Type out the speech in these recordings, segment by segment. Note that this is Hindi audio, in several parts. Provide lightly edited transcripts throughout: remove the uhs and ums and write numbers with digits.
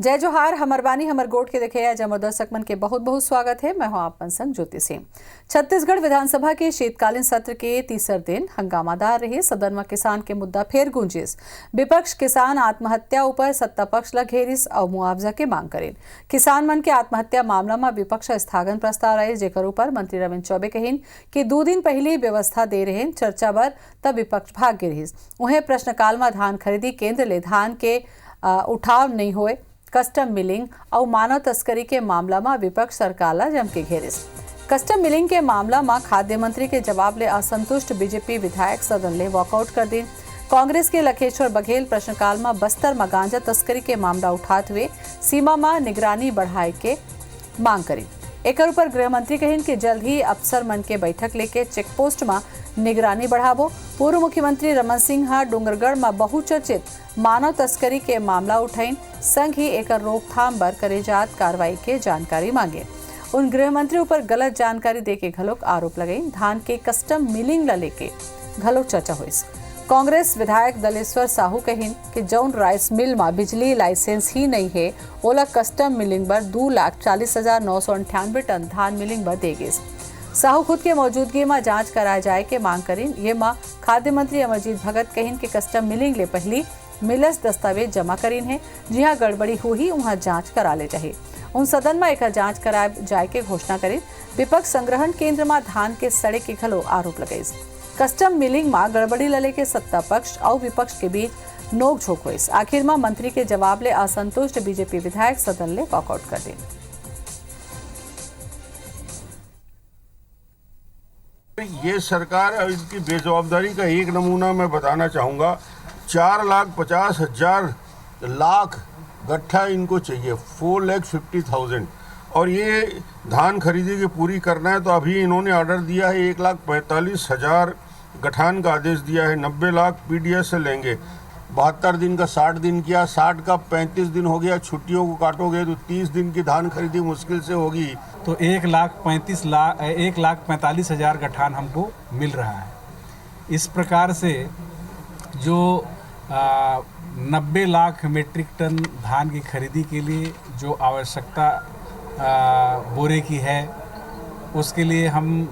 जय जोहार, हमर बानी हमर गोट के देखे जमर दर्शक मन के बहुत बहुत स्वागत है। मैं हूं आपन संग ज्योति सिंह। छत्तीसगढ़ विधानसभा के शीतकालीन सत्र के तीसर दिन हंगामादार रहे। सदन में किसान के मुद्दा फेर गूंजिस। विपक्ष किसान आत्महत्या ऊपर सत्ता पक्ष ला घेरिस और मुआवजा के मांग करेन। किसान मन के आत्महत्या मामला में विपक्ष स्थगन प्रस्ताव रहे, जेकर ऊपर मंत्री रविन्द्र चौबे कहिन कि 2 दिन पहले व्यवस्था दे रहे चर्चा बर तब विपक्ष भाग गए रहिस। उन्हें प्रश्नकाल में धान खरीदी केंद्र ले धान के उठाव नहीं होए, कस्टम मिलिंग और मानव तस्करी के मामला में विपक्ष सरकार ला जम के घेरिस। कस्टम मिलिंग के मामला में खाद्य मंत्री के जवाब ले असंतुष्ट बीजेपी विधायक सदन ले वॉकआउट कर दी। कांग्रेस के लखेश्वर बघेल प्रश्नकाल में बस्तर में गांजा तस्करी के मामला उठाते हुए सीमा में निगरानी बढ़ाए के मांग करी। एक ऊपर गृह मंत्री कहिन कि जल्द ही अफसर मन के बैठक लेके चेकपोस्ट में निगरानी बढ़ाबो। पूर्व मुख्यमंत्री रमन सिंह डूंगरगढ़ में बहुचर्चित मानव तस्करी के मामला उठाइन, संग ही एक रोकथाम बर करे जात कार्रवाई के जानकारी मांगे। उन गृह मंत्री ऊपर गलत जानकारी देके घलोक आरोप लगाई। धान के कस्टम मिलिंग ला लेके घलोक चर्चा हुई। कांग्रेस विधायक दलेश्वर साहू कहिन कि जौन राइस मिल में बिजली लाइसेंस ही नहीं है, ओला कस्टम मिलिंग बर 2,40,998 टन धान मिलिंग बर दे गए। साहू खुद के मौजूदगी में जांच कराए जाए के मांग करीन। ये मां खाद्य मंत्री अमरजीत भगत कहिन कि कस्टम मिलिंग ले पहली मिलस दस्तावेज जमा करीन है, जिहाँ गड़बड़ी हुई वहाँ जांच करा ले चाहिए। उन सदन में एक जांच कराए जाए के घोषणा करी। विपक्ष संग्रहण केंद्र में धान के सड़े के खलो आरोप लगाई। कस्टम मिलिंग में गड़बड़ी लले के सत्ता पक्ष और विपक्ष के बीच नोक-झोंक हुई। आखिर में मंत्री के जवाब ले असंतुष्ट बीजेपी विधायक सदन ले वॉकआउट कर दी। ये सरकार और इसकी बेजवाबदारी का एक नमूना मैं बताना चाहूँगा। 4,50,000 लाख गट्ठा इनको चाहिए, 4,50,000, और ये धान खरीदी की पूरी करना है। तो अभी इन्होंने ऑर्डर दिया है 1,45,000 गठान का आदेश दिया है। 90 लाख पीडीएस से लेंगे। 72 दिन का 60 दिन किया, 60 का 35 दिन हो गया। छुट्टियों को काटोगे तो 30 दिन की धान खरीदी मुश्किल से होगी। तो 1,45,000 गठान हमको मिल रहा है। इस प्रकार से जो 90 लाख मीट्रिक टन धान की खरीदी के लिए जो आवश्यकता बोरे की है, उसके लिए हम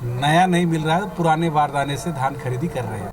नया नहीं मिल रहा है, पुराने बारदाने से धान खरीदी कर रहे हैं।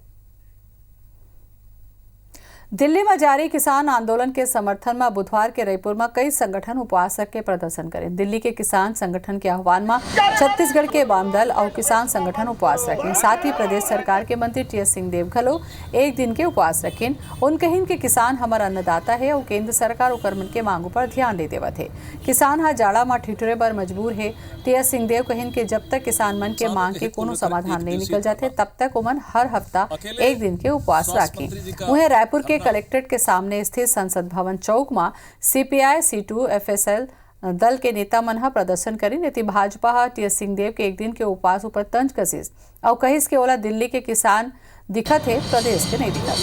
दिल्ली में जारी किसान आंदोलन के समर्थन में बुधवार के रायपुर में कई संगठन उपवास रख के प्रदर्शन करें। दिल्ली के किसान संगठन के आह्वान में छत्तीसगढ़ के वाम दल और किसान संगठन उपवास रखें। साथ ही प्रदेश सरकार के मंत्री टी.एस. सिंहदेव घलो एक दिन के उपवास रखें। उन कहिन के किसान हमार अन्नदाता है और केंद्र सरकार उकर मन के मांगों पर ध्यान दे देवत है। किसान हा जाड़ा में ठिठुरे बर मजबूर है। टी.एस. सिंहदेव कहिन कि जब तक किसान मन के मांग के कोनो समाधान नहीं निकल जाते, तब तक उमन हर हफ्ता एक दिन के उपवास रखें। वहीं रायपुर के कलेक्ट्रेट के सामने स्थित संसद भवन चौक में सीपीआई C2 FSL दल के नेता मन प्रदर्शन करी। नीति भाजपा टी.एस. सिंहदेव के एक दिन के उपवास ऊपर तंज कसिस और कहिस के ओला दिल्ली के किसान दिखत है, प्रदेश के नहीं दिखत है।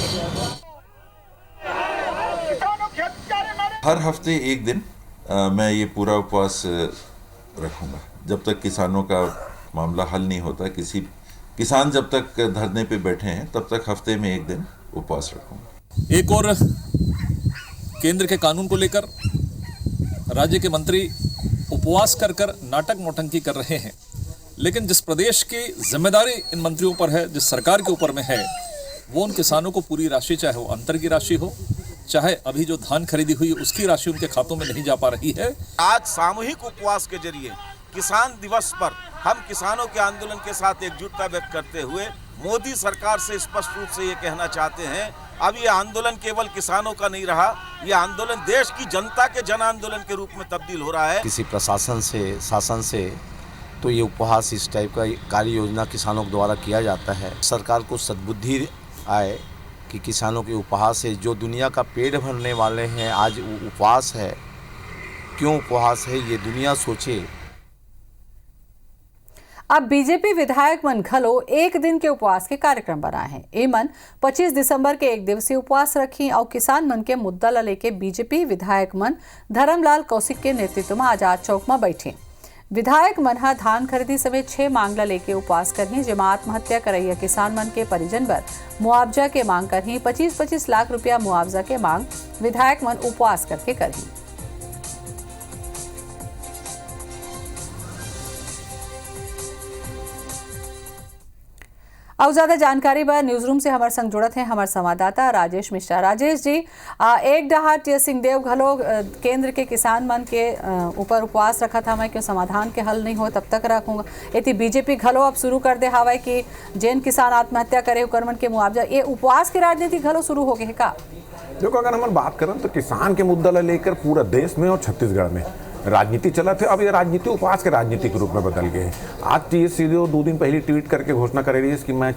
हर हफ्ते एक दिन मैं ये पूरा उपवास रखूंगा जब तक किसानों का मामला हल नहीं होता। किसी किसान जब तक धरने पे बैठे हैं तब तक हफ्ते में एक दिन उपवास रखूंगा। एक और केंद्र के कानून को लेकर राज्य के मंत्री उपवास कर नाटक नौटंकी कर रहे हैं, लेकिन जिस प्रदेश की जिम्मेदारी इन मंत्रियों पर है, जिस सरकार के ऊपर में है, वो उन किसानों को पूरी राशि, चाहे वो अंतर की राशि हो, चाहे अभी जो धान खरीदी हुई उसकी राशि उनके खातों में नहीं जा पा रही है। आज सामूहिक उपवास के जरिए किसान दिवस पर हम किसानों के आंदोलन के साथ एकजुटता व्यक्त करते हुए मोदी सरकार से स्पष्ट रूप से ये कहना चाहते हैं, अब ये आंदोलन केवल किसानों का नहीं रहा, ये आंदोलन देश की जनता के जन आंदोलन के रूप में तब्दील हो रहा है। किसी प्रशासन से, शासन से तो ये उपवास इस टाइप का कार्य योजना किसानों के द्वारा किया जाता है। सरकार को सद्बुद्धि आए कि किसानों के उपवास से जो दुनिया का पेट भरने वाले हैं, आज उपवास है। क्यों उपवास है ये दुनिया सोचे। अब बीजेपी विधायक मन घलो एक दिन के उपवास के कार्यक्रम बनाए हैं। ए मन 25 दिसंबर के एक दिवसीय उपवास रखी और किसान मन के मुद्दा ला लेके बीजेपी विधायक मन धर्मलाल कौशिक के नेतृत्व में आजाद चौक में बैठे। विधायक मन ह धान खरीदी समेत 6 मांगला लेके उपवास करही, जेमा आत्महत्या करैया किसान मन के परिजन बर मुआवजा के मांग करही। 25-25 लाख रुपया मुआवजा के मांग विधायक मन उपवास करके करही। और ज्यादा जानकारी पर न्यूज रूम से हमारे संग जुड़त हैं हमारे संवाददाता राजेश मिश्रा। राजेश जी, एक डहाट सिंहदेव घलो केंद्र के किसान मन के ऊपर उपवास रखा था, मैं क्यों समाधान के हल नहीं हो तब तक रखूंगा। ये बीजेपी घलो अब शुरू कर दे हवा कि जैन किसान आत्महत्या करे ओकर मन के मुआवजा, ये उपवास की राजनीति घलो शुरू हो गए है का? देखो, अगर हम बात करें तो किसान के मुद्दा लेकर पूरा देश में और छत्तीसगढ़ में राजनीति चला थे। अब ये राजनीति उपवास के राजनीति के रूप में बदल गए। आज टीएस सिंहदेव 2 दिन पहले ट्वीट करके घोषणा कर रही है कि मैं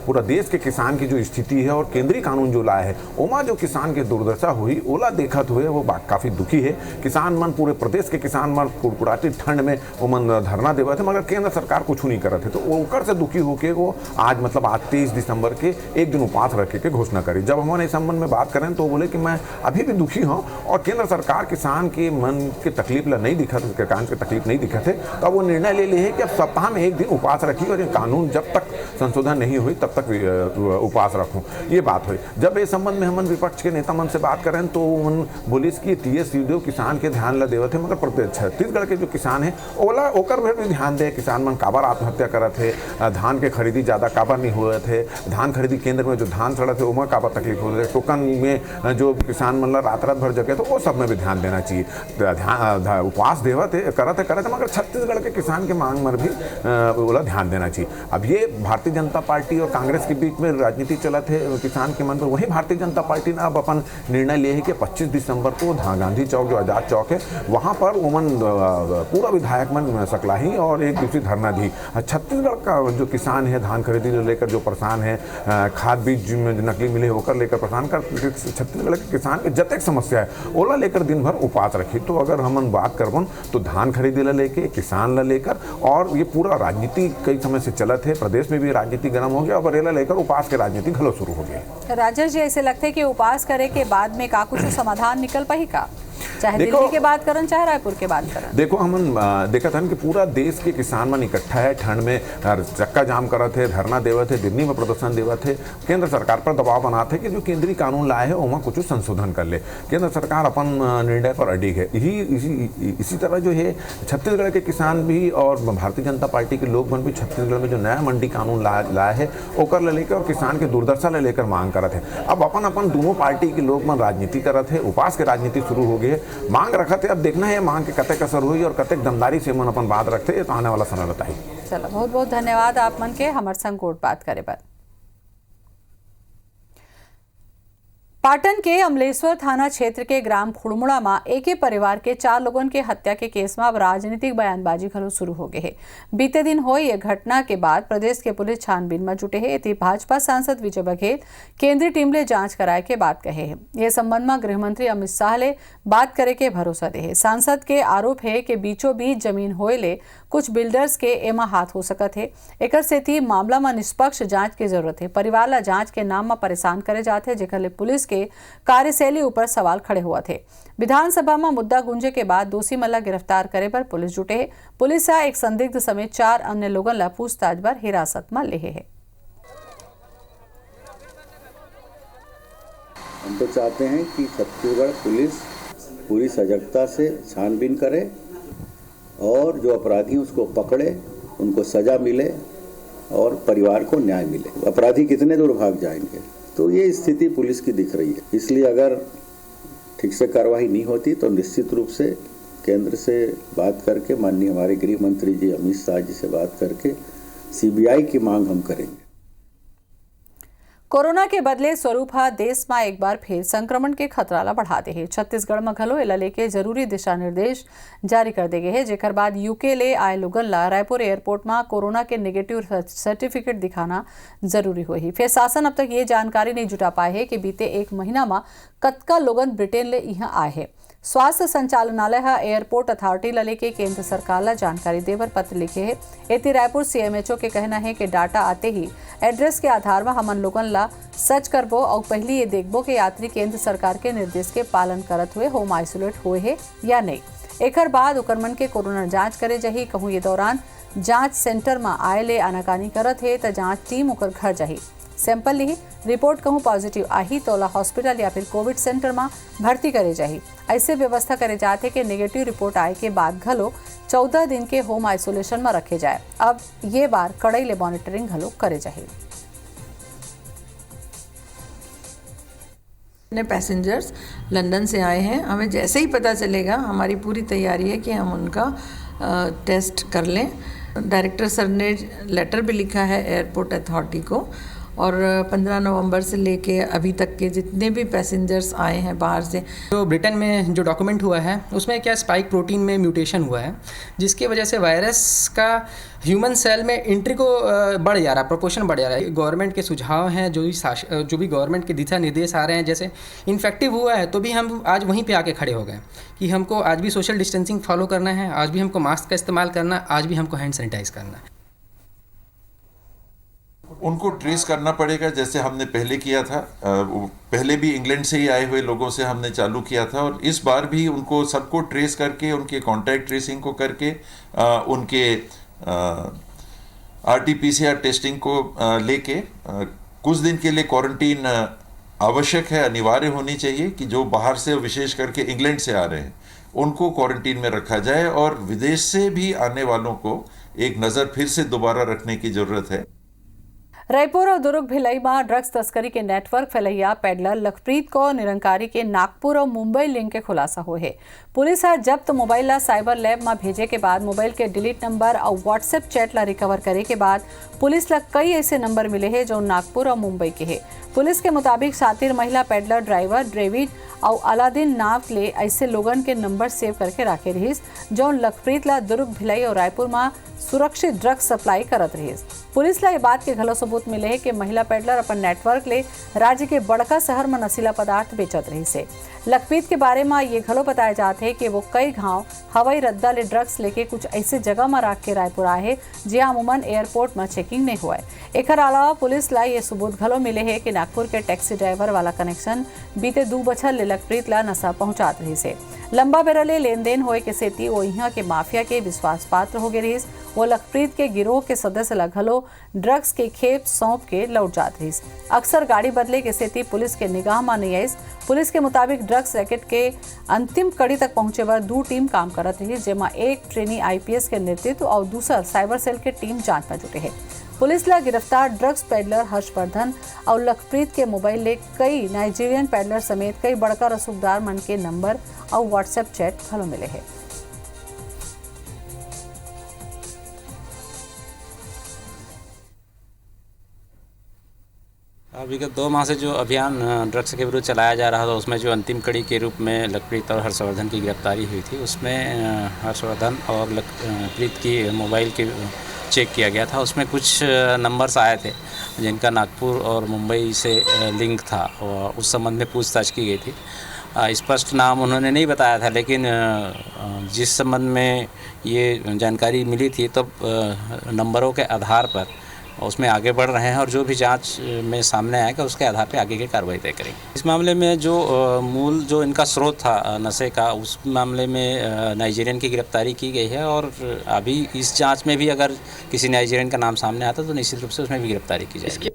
पूरा देश के किसान की जो स्थिति है और केंद्रीय कानून जो लाया है ओमा जो किसान की दुर्दशा हुई ओला देखत हुए वो बात काफ़ी दुखी है। किसान मन, पूरे प्रदेश के किसान मन कुड़कुड़ाती ठंड में वो मन धरना देवा थे, मगर केंद्र सरकार कुछ नहीं कर रहे थे। तो ओकर से दुखी होकर वो आज मतलब आज 23 दिसंबर के एक दिन उपवास रखे के घोषणा करी। जब हमने इस संबंध में बात करें तो बोले कि मैं अभी भी दुखी हूँ और केंद्र सरकार किसान के मन की तकलीफ ला नहीं दिखा थे, किसान की तकलीफ नहीं दिखा थे, तो वो निर्णय ले लिए है कि अब सप्ताह में एक दिन उपवास रखी और ये कानून जब तक संशोधन नहीं हुई तब तक उपवास रखूं। ये बात हुई। जब इस संबंध में हम विपक्ष के नेता मन से बात करें तो उन पुलिस की टीएस सिंहदेव किसान के ध्यान ला देवत है, मगर छत्तीसगढ़ के जो किसान है ओला ओकर भी ध्यान दे। किसान मन काबर आत्महत्या करत थे, धान के खरीदी ज़्यादा काबर नहीं हुए थे, धान खरीदी केंद्र में जो धान सड़ा थे उमा काबर तकलीफ हो रही है, टोकन में जो किसान मन रात भर जगह तो वो सब में भी ध्यान देना चाहिए। उपवास देवत करते मगर छत्तीसगढ़ के किसान के मांग पर भी बोला ध्यान देना चाहिए। अब ये भारतीय जनता पार्टी और कांग्रेस के बीच में राजनीति चला थे किसान के मन पर, वही भारतीय जनता पार्टी ने अब अपन निर्णय लिए है कि 25 दिसंबर को गांधी चौक जो आज़ाद चौक है वहाँ पर उमन पूरा विधायक मन सकलाही और एक दूसरी धरना दी। छत्तीसगढ़ का जो किसान है धान खरीदी को लेकर जो परेशान है, खाद बीज नकली मिले होकर लेकर परेशान कर, छत्तीसगढ़ के किसान के जतक समस्या है ओला लेकर दिन भर उपवास रखी। तो अगर हम बात करबन तो धान खरीदी ला लेके, किसान ला लेकर, और ये पूरा राजनीति कई समय से चलत है, प्रदेश में भी राजनीति गर्म हो गया और रेला लेकर उपवास के राजनीति घलो शुरू हो गई। राजेश जी, ऐसे लगता है कि उपवास करे के बाद में का कुछ समाधान निकल पाही का, चाहे दिल्ली के बात करन चाहे रायपुर के बात करन? देखो, हम देखा था कि पूरा देश के किसान मन इकट्ठा है, ठंड में चक्का जाम करत है, धरना देवत है, दिल्ली में प्रदर्शन देवत है, केंद्र सरकार पर दबाव बनाते हैं कि जो केंद्रीय कानून लाए है उमा कुछ संशोधन कर ले। केंद्र सरकार अपन निर्णय पर अडिग है। इसी तरह जो है छत्तीसगढ़ के किसान भी और भारतीय जनता पार्टी के लोग भी छत्तीसगढ़ में जो नया मंडी कानून लाया है ओकर ले लेकर और किसान के दुर्दशा ले लेकर मांग करत है। अब अपन दोनों पार्टी के लोग मन राजनीति करत है, उपवास के राजनीति शुरू हो गई है, मांग रखा थे। अब देखना है मांग के कतक असर हुई और कतक दमदारी से मन अपन बात रखते तो आने वाला समय बताई। चलो, बहुत बहुत धन्यवाद आप मन के हमारे संग गोट बात करे पर। पाटन के अमलेश्वर थाना क्षेत्र के ग्राम खुड़मुड़ा में एक ही परिवार के 4 लोगों के हत्या के केस में अब राजनीतिक बयानबाजी घलो शुरू हो गए है। बीते दिन हुई ये घटना के बाद प्रदेश के पुलिस छानबीन में जुटे है। इति भाजपा सांसद विजय बघेल केंद्रीय टीम ले जांच कराए के बात कहे है। ये संबंध में गृह मंत्री अमित शाह ले बात करे के भरोसा दे है। सांसद के आरोप है कि बीचों बीच जमीन होए ले कुछ बिल्डर्स के एमा हाथ हो सकत है। एकर सेती मामला में निष्पक्ष जांच की जरूरत है। परिवार ला जांच के नाम में परेशान करे जाते जेकर ले पुलिस के कार्यशैली ऊपर सवाल खड़े हुआ थे। विधानसभा में मुद्दा गूंजे के बाद दोषी मल्ला गिरफ्तार करे पर पुलिस जुटे है। पुलिस एक संदिग्ध समेत 4 अन्य लोगों ला पूछताछ पर हिरासत में ले है। हम तो चाहते हैं कि छत्तीसगढ़ पुलिस पूरी सजगता से छानबीन करे और जो अपराधी उसको पकड़े, उनको सजा मिले और परिवार को न्याय मिले। अपराधी कितने दूर भाग जाएंगे, तो ये स्थिति पुलिस की दिख रही है। इसलिए अगर ठीक से कार्रवाई नहीं होती तो निश्चित रूप से केंद्र से बात करके, माननीय हमारे गृह मंत्री जी अमित शाह जी से बात करके सीबीआई की मांग हम करेंगे। कोरोना के बदले स्वरूप देश में एक बार फिर संक्रमण के खतरा ला बढ़ा दे है। छत्तीसगढ़ में घलो एला लेके जरूरी दिशा निर्देश जारी कर दे गए है, जेकर बाद यूके ले आए लोगन ला रायपुर एयरपोर्ट में कोरोना के नेगेटिव सर्टिफिकेट दिखाना जरूरी हुई। फिर शासन अब तक ये जानकारी नहीं जुटा पाए है कि बीते 1 महीना में कतका लोगन ब्रिटेन ले यहाँ आए है। स्वास्थ्य संचालनालय एयरपोर्ट अथॉरिटी ला लेके केंद्र सरकार ला जानकारी देवर पत्र लिखे है। एती रायपुर सीएमएचओ के कहना है कि डाटा आते ही एड्रेस के आधार में हमन लोगन ला सर्च करबो और पहली ये देखबो कि यात्री केंद्र सरकार के निर्देश के पालन करत हुए होम आइसोलेट हुए है या नहीं। एकर बाद ओकर मन के कोरोना जांच करे जाही। कहूँ ये दौरान जांच सेंटर में आए ले आनाकानी करत है तो जांच टीम ओकर घर जाही, सैंपल ली, रिपोर्ट कहूँ पॉजिटिव आही तो ओला हॉस्पिटल या फिर कोविड सेंटर में भर्ती करे जाही। ऐसे व्यवस्था करे जाते कि नेगेटिव रिपोर्ट आए के बाद घलो 14 दिन के होम आइसोलेशन में रखे जाए। अब ये बार कड़ाई ले मॉनिटरिंग घलो करे जाही। पैसेंजर्स लंदन से आए हैं, हमें जैसे ही पता चलेगा हमारी पूरी तैयारी है कि हम उनका टेस्ट कर लें। डायरेक्टर सर ने लेटर भी लिखा है एयरपोर्ट अथॉरिटी को, और 15 नवंबर से लेके अभी तक के जितने भी पैसेंजर्स आए हैं बाहर से, तो ब्रिटेन में जो डॉक्यूमेंट हुआ है उसमें क्या स्पाइक प्रोटीन में म्यूटेशन हुआ है, जिसकी वजह से वायरस का ह्यूमन सेल में एंट्री को बढ़ जा रहा है, प्रोपोर्शन बढ़ जा रहा है। गवर्नमेंट के सुझाव हैं, जो भी गवर्नमेंट के दिशा निर्देश आ रहे हैं, जैसे इन्फेक्टिव हुआ है तो भी हम आज वहीं पे आके खड़े हो गए कि हमको आज भी सोशल डिस्टेंसिंग फॉलो करना है, आज भी हमको मास्क का इस्तेमाल करना, आज भी हमको हैंड सैनिटाइज करना है। उनको ट्रेस करना पड़ेगा जैसे हमने पहले किया था। पहले भी इंग्लैंड से ही आए हुए लोगों से हमने चालू किया था, और इस बार भी उनको सबको ट्रेस करके, उनके कॉन्टैक्ट ट्रेसिंग को करके, उनके RT-PCR टेस्टिंग को लेके कुछ दिन के लिए क्वारंटीन आवश्यक है, अनिवार्य होनी चाहिए कि जो बाहर से, विशेष करके इंग्लैंड से आ रहे हैं, उनको क्वारंटीन में रखा जाए, और विदेश से भी आने वालों को एक नज़र फिर से दोबारा रखने की ज़रूरत है। रायपुर और दुर्ग भिलाई में ड्रग्स तस्करी के नेटवर्क फैलैया पैडलर लखप्रीत को निरंकारी के नागपुर और मुंबई लिंक के खुलासा हुए है। पुलिस आज जब्त मोबाइल ला साइबर लैब में भेजे के बाद मोबाइल के डिलीट नंबर और व्हाट्सएप चैट ला रिकवर करे के बाद पुलिस ला कई ऐसे नंबर मिले हैं जो नागपुर और मुंबई के हैं। पुलिस के मुताबिक शातिर महिला पैडलर ड्राइवर डेविड और अलादीन नाव ले ऐसे लोगन के नंबर सेव करके रखे रहीस जो लखप्रीत ला दुर्ग भिलाई और रायपुर में सुरक्षित ड्रग्स सप्लाई करत रहीस। पुलिस ला ये बात के घलो सबूत मिले है कि महिला पैडलर अपन नेटवर्क ले राज्य के बड़का शहर में नशीला पदार्थ बेचत रही से। लखप्रीत के बारे में ये घलो बताया जाते है कि वो कई घाव हवाई रद्दा ले ड्रग्स लेके कुछ ऐसे जगह में रख के रायपुर आए है जहाँ अमूमन एयरपोर्ट में चेकिंग नहीं हुआ है। एक अलावा पुलिस ला ये सबूत घलो मिले है कि नागपुर के टैक्सी ड्राइवर वाला कनेक्शन बीते 2 बछर ले लखप्रीत ला नशा पहुंचात रही से। लंबा बेरा ले लेन देन होए के सेती वो यहाँ के माफिया के विश्वास पात्र हो गए रही। वो लखप्रीत के गिरोह के सदस्य ला घलो ड्रग्स के खेप सौंप के लौट जात रही। अक्सर गाड़ी बदले के सेती पुलिस के निगाह में नहीं आई। पुलिस के मुताबिक ड्रग्स रैकेट के अंतिम कड़ी तक पहुंचे बर 2 टीम काम करत रही, जेमा एक ट्रेनी IPS के नेतृत्व और दूसर साइबर सेल के टीम जांच में जुटे है। पुलिस ला गिरफ्तार ड्रग्स पैडलर हर्षवर्धन और लखप्रीत के मोबाइल ले कई नाइजीरियन पैडलर समेत कई बड़का रसूखदार मन के नंबर और व्हाट्सएप चैट घलो मिले हैं। विगत 2 माह से जो अभियान ड्रग्स के विरुद्ध चलाया जा रहा था, उसमें जो अंतिम कड़ी के रूप में लखप्रीत और हर्षवर्धन की गिरफ्तारी हुई थी, उसमें हर्षवर्धन और लखप्रीत की मोबाइल के चेक किया गया था। उसमें कुछ नंबर्स आए थे जिनका नागपुर और मुंबई से लिंक था, और उस संबंध में पूछताछ की गई थी। स्पष्ट नाम उन्होंने नहीं बताया था, लेकिन जिस संबंध में ये जानकारी मिली थी तब नंबरों के आधार पर उसमें आगे बढ़ रहे हैं, और जो भी जांच में सामने आएगा उसके आधार पर आगे की कार्रवाई तय करेंगे। इस मामले में जो मूल जो इनका स्रोत था नशे का, उस मामले में नाइजीरियन की गिरफ्तारी की गई है, और अभी इस जांच में भी अगर किसी नाइजीरियन का नाम सामने आता तो निश्चित रूप से उसमें भी गिरफ्तारी की जाएगी।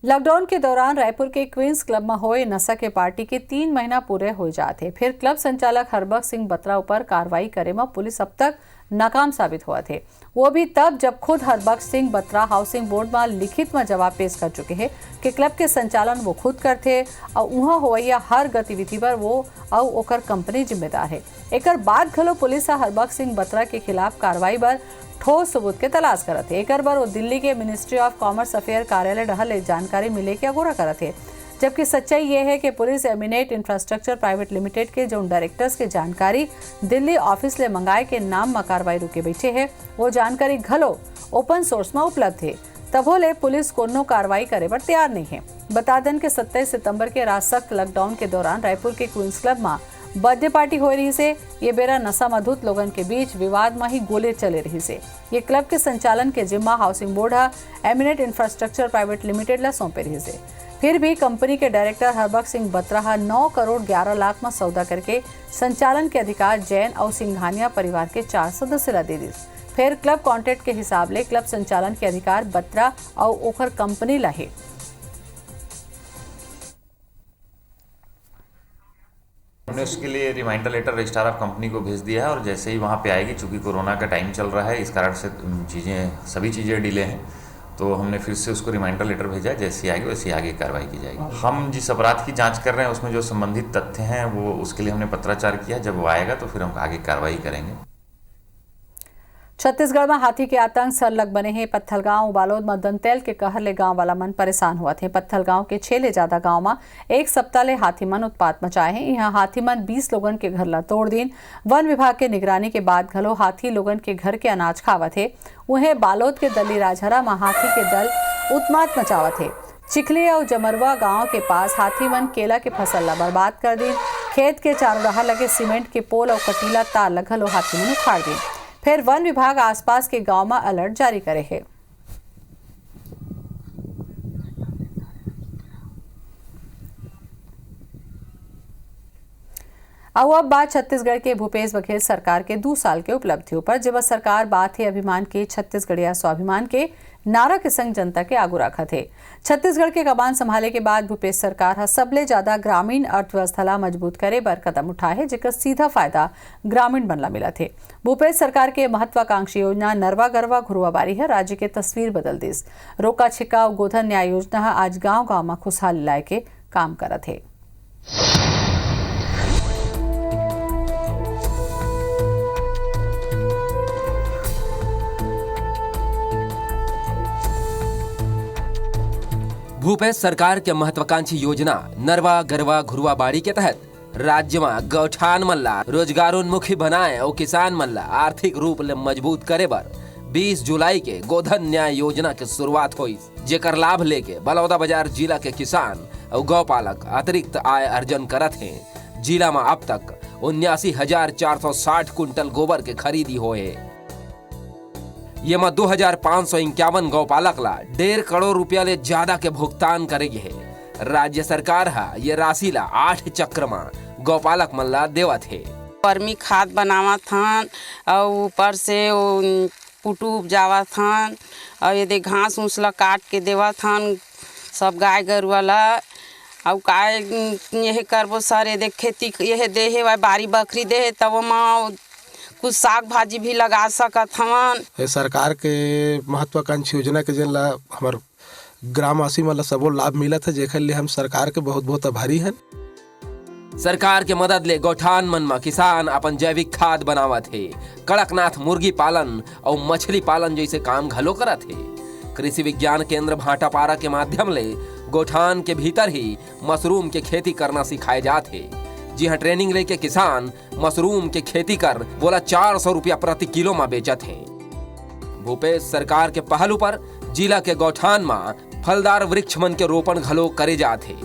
लॉकडाउन के दौरान रायपुर के क्वींस क्लब में हुए नशा के पार्टी के 3 महीना पूरे हो जाते, फिर क्लब संचालक हरबख्श सिंह बत्रा ऊपर कार्रवाई करे में पुलिस अब तक नाकाम साबित हुआ थे। वो भी तब जब खुद हरबख्श सिंह बत्रा हाउसिंग बोर्ड में लिखित में जवाब पेश कर चुके हैं कि क्लब के संचालन वो खुद करते और वहाँ होइया हर गतिविधि पर वो और ओकर कंपनी जिम्मेदार है। एकर बाद घलो पुलिस हरबख्श सिंह बत्रा के खिलाफ कार्रवाई पर ठोस सबूत के तलाश करत है। एक बार वो दिल्ली के मिनिस्ट्री ऑफ कॉमर्स अफेयर कार्यालय रहल एक जानकारी मिले के अगोरा करत है, जबकि सच्चाई ये है कि police eminent infrastructure private limited के जो डायरेक्टर्स के जानकारी दिल्ली ऑफिस ले मंगाए के नाम में कार्रवाई रुके बैठे है, वो जानकारी घलो ओपन सोर्स में उपलब्ध है। तबो ले पुलिस कोनो कार्रवाई करे पर तैयार नहीं है। बता दें कि 27 सितंबर के रात सख्त लॉकडाउन के दौरान रायपुर के क्वींस क्लब में बर्थडे पार्टी हो रही से ये बेरा नशा मधुत लोगन के बीच विवाद में ही गोले चले रही से। ये क्लब के संचालन के जिम्मा housing board eminent infrastructure private limited ला सौंपे रही से। फिर भी कंपनी के डायरेक्टर हरबख्श सिंह बत्रा 9 करोड़ 11 लाख में सौदा करके संचालन के अधिकार जैन और सिंघानिया परिवार के 4 सदस्य ला दे दी। फिर क्लब कॉन्ट्रैक्ट के हिसाब ले क्लब संचालन के अधिकार बत्रा और ओखर कंपनी लहे। हमने उसके लिए reminder letter registrar of company को भेज दिया है और जैसे ही वहाँ पे आएगी, चूँकि कोरोना का टाइम चल रहा है इस कारण से सभी चीज़ें डिले हैं, तो हमने फिर से उसको रिमाइंडर लेटर भेजा है। जैसे ही आएगी वैसे आगे कार्रवाई की जाएगी। हम जिस अपराध की जांच कर रहे हैं उसमें जो संबंधित तथ्य हैं वो उसके लिए हमने पत्राचार किया। जब वो आएगा तो फिर हम आगे कार्रवाई करेंगे। छत्तीसगढ़ में हाथी के आतंक सरलग बने हैं। पत्थलगांव बालोद में दंतेल के कहर गांव वाला मन परेशान हुआ थे। पत्थलगांव के 6 ले ज्यादा गांव में एक सप्ताह ले हाथी मन उत्पात मचाए हैं। यहाँ हाथी मन 20 लोगन के घर ला तोड़ दीन। वन विभाग के निगरानी के बाद घलो हाथी लोगन के घर के अनाज खावत है। उन्हें बालोद के दली राजहरा में हाथी के दल उत्मात मचावत है। चिखली और जमरवा गांव के पास हाथी मन केला के फसल ला बर्बाद कर दी। खेत के चारों राह लगे सीमेंट के पोल और कटीला तार लगल हाथी मन उखाड़ दी। फिर वन विभाग आसपास के गांव में अलर्ट जारी करे है। अब बात छत्तीसगढ़ के भूपेश बघेल सरकार के 2 साल के उपलब्धियों पर। जब सरकार बात है अभिमान के छत्तीसगढ़िया स्वाभिमान के नारा के संग जनता के आगू रखा थे। छत्तीसगढ़ के कमान संभाले के बाद भूपेश सरकार सबले ज्यादा ग्रामीण अर्थव्यवस्था ला मजबूत करे बर कदम उठाए है, जेकर सीधा फायदा ग्रामीण बनला मिला थे। भूपेश सरकार के महत्वाकांक्षी योजना नरवा गरवा घुरुआ बारी है राज्य के तस्वीर बदल दिस। रोका छिका और गोधन न्याय योजना आज गांव गांव में खुशहाली लाए के काम करत है। भूपेश सरकार के महत्वाकांक्षी योजना नरवा गरवा घुरुआ बाड़ी के तहत राज्य में गौठान मन ला रोजगारोन्मुखी बनाए और किसान मन ला आर्थिक रूप ले मजबूत करे बर 20 जुलाई के गोधन न्याय योजना के शुरुआत हुई, जेकर लाभ लेके बलौदाबाजार जिला के किसान और गौपालक अतिरिक्त आय अर्जन करत हैं। जिला में अब तक 79,460 कुंटल गोबर के खरीदी होए। ये में 2,551 गौपालक ला 1.5 करोड़ रुपया ले ज्यादा के भुगतान करेगी है। राज्य सरकार ये राशि ला 8 चक्र में गौपालक मन ला देवत है। वर्मी खाद बनावत हन और ऊपर से पुटू उपजावत हन और यदि घास उस ला काट के देवत हन सब गाय गरुआ ला। और काय यही करबो सर, यदि खेती यह देहे वा बारी बकरी देहे तब माँ कुछ साग भाजी भी लगा सकत हवन। सरकार के महत्वाकांक्षी योजना के जन ला हमार ग्रामवासी मतलब सबो लाभ मिलत है, जेकर लिए हम सरकार के बहुत बहुत आभारी हैं। सरकार के मदद ले गौठान मन में किसान अपन जैविक खाद बनावत है। कड़कनाथ मुर्गी पालन और मछली पालन जैसे काम घलो करत है। कृषि विज्ञान केंद्र भाटापारा के माध्यम ले गौठान के भीतर ही मशरूम के खेती करना सिखाए जाते है। जी हाँ, ट्रेनिंग लेके किसान मशरूम के खेती कर बोला 400 रुपया प्रति किलो में बेचत हैं। भूपेश सरकार के पहल पर जिला के गौठान में फलदार वृक्ष मन के रोपण घलो करे जाते।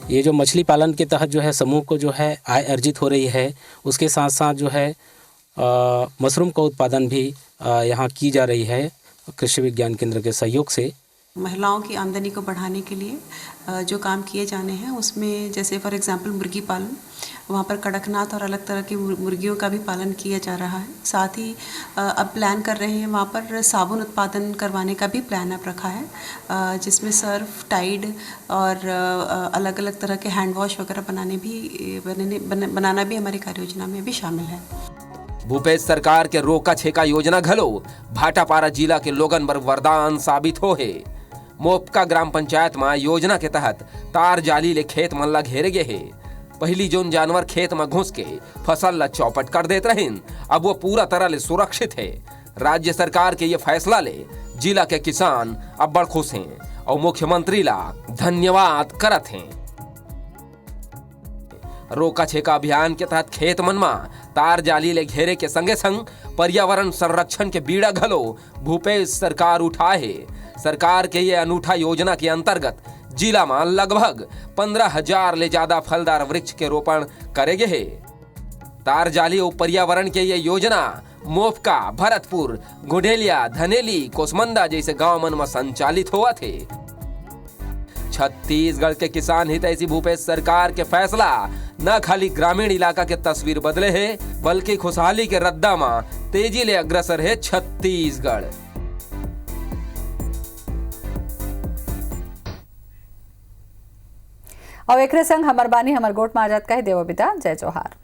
ये जो मछली पालन के तहत जो है समूह को जो है आय अर्जित हो रही है, उसके साथ साथ जो है मशरूम का उत्पादन भी यहाँ की जा रही है कृषि विज्ञान केंद्र के सहयोग से। महिलाओं की आमदनी को बढ़ाने के लिए जो काम किए जाने हैं उसमें जैसे फॉर एग्जांपल मुर्गी पालन, वहाँ पर कड़कनाथ और अलग तरह की मुर्गियों का भी पालन किया जा रहा है। साथ ही अब प्लान कर रहे हैं वहाँ पर साबुन उत्पादन करवाने का भी प्लान अब रखा है, जिसमें सर्फ, टाइड और अलग अलग तरह के हैंड वॉश वगैरह बनाना भी हमारी कार्य योजना में भी शामिल है। भूपेश सरकार के रोका छेका योजना घलो भाटापारा जिला के लोगन बर वरदान साबित हो है। मोपका ग्राम पंचायत में योजना के तहत तार जाली ले खेत मन ला घेरे गए है। पहली जोन जानवर खेत में घुस के फसल ला चौपट कर देते रहिन, अब वो पूरा तरह ले सुरक्षित है। राज्य सरकार के ये फैसला ले जिला के किसान अब बड़ खुश हैं और मुख्यमंत्री ला धन्यवाद करत हैं। रोका छेका अभियान के तहत खेत मन में तार जाली ले घेरे के संगे संग पर्यावरण संरक्षण के बीड़ा घलो भूपेश सरकार उठाए है। सरकार के ये अनूठा योजना के अंतर्गत जिला में लगभग 15,000 ले ज्यादा फलदार वृक्ष के रोपण करेगे है। तार जाली और पर्यावरण के ये योजना मोपका, भरतपुर, गुडेलिया, धनेली, कोसमंदा जैसे गांव मन में संचालित हुआ थे। छत्तीसगढ़ के किसान हितैषी भूपेश सरकार के फैसला न खाली ग्रामीण इलाका के तस्वीर बदले है, बल्कि खुशहाली के रद्दा में तेजी ले अग्रसर है छत्तीसगढ़। और एक संग हमर बानी हमर गोट में आजाद कहे देव बिता। जय जोहार।